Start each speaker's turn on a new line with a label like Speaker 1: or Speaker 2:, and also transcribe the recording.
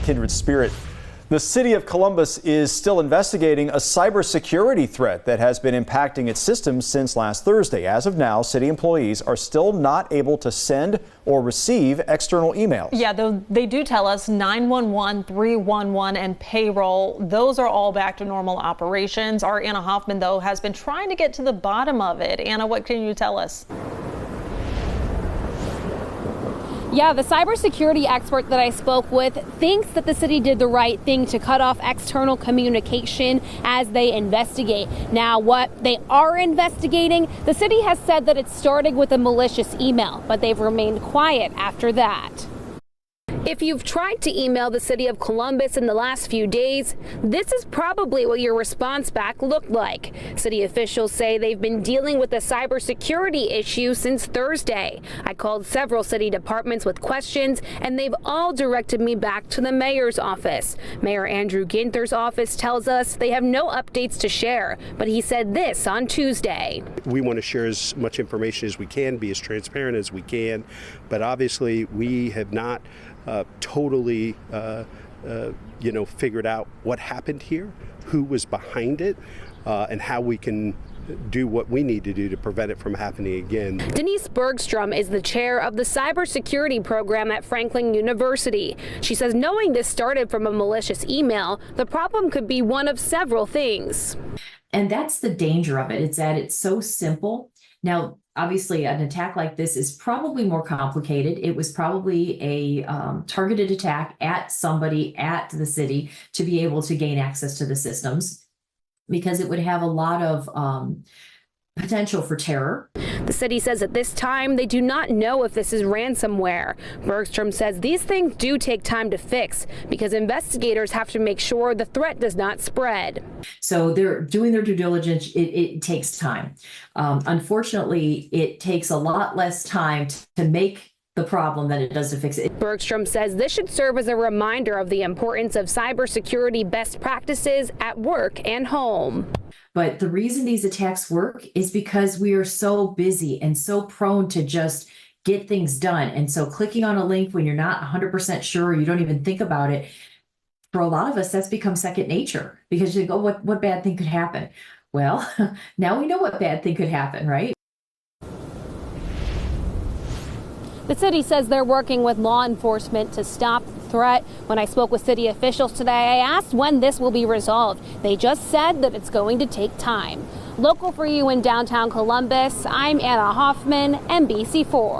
Speaker 1: kindred spirit. The city of Columbus is still investigating a cybersecurity threat that has been impacting its systems since last Thursday. As of now, city employees are still not able to send or receive external emails.
Speaker 2: Yeah, though they do tell us 911, 311, and payroll, those are all back to normal operations. Our Anna Hoffman, though, has been trying to get to the bottom of it. Anna, what can you tell us?
Speaker 3: Yeah, the cybersecurity expert that I spoke with thinks that the city did the right thing to cut off external communication as they investigate. Now, what they are investigating, the city has said that it started with a malicious email, but they've remained quiet after that. If you've tried to email the city of Columbus in the last few days, this is probably what your response back looked like. City officials say they've been dealing with the cybersecurity issue since Thursday. I called several city departments with questions, and they've all directed me back to the mayor's office. Mayor Andrew Ginther's office tells us they have no updates to share, but he said this on Tuesday.
Speaker 4: We want to share as much information as we can, be as transparent as we can, but obviously we have not totally figured out what happened here, who was behind it, and how we can do what we need to do to prevent it from happening again.
Speaker 3: Denise Bergstrom is the chair of the cybersecurity program at Franklin University. She says knowing this started from a malicious email, the problem could be one of several things.
Speaker 5: And that's the danger of it. It's that it's so simple. Now, obviously, an attack like this is probably more complicated. It was probably a targeted attack at somebody at the city to be able to gain access to the systems, because it would have a lot of potential for terror.
Speaker 3: The city says at this time they do not know if this is ransomware. Bergstrom says these things do take time to fix because investigators have to make sure the threat does not spread.
Speaker 5: So they're doing their due diligence. It takes time. Unfortunately, it takes a lot less time to make the problem than it does to fix it.
Speaker 3: Bergstrom says this should serve as a reminder of the importance of cybersecurity best practices at work and home.
Speaker 5: But the reason these attacks work is because we are so busy and so prone to just get things done. And so clicking on a link when you're not 100% sure, you don't even think about it, for a lot of us, that's become second nature, because you go, what bad thing could happen? Well, now we know what bad thing could happen, right?
Speaker 3: The city says they're working with law enforcement to stop the threat. When I spoke with city officials today, I asked when this will be resolved. They just said that it's going to take time. Local for you in downtown Columbus, I'm Anna Hoffman, NBC4.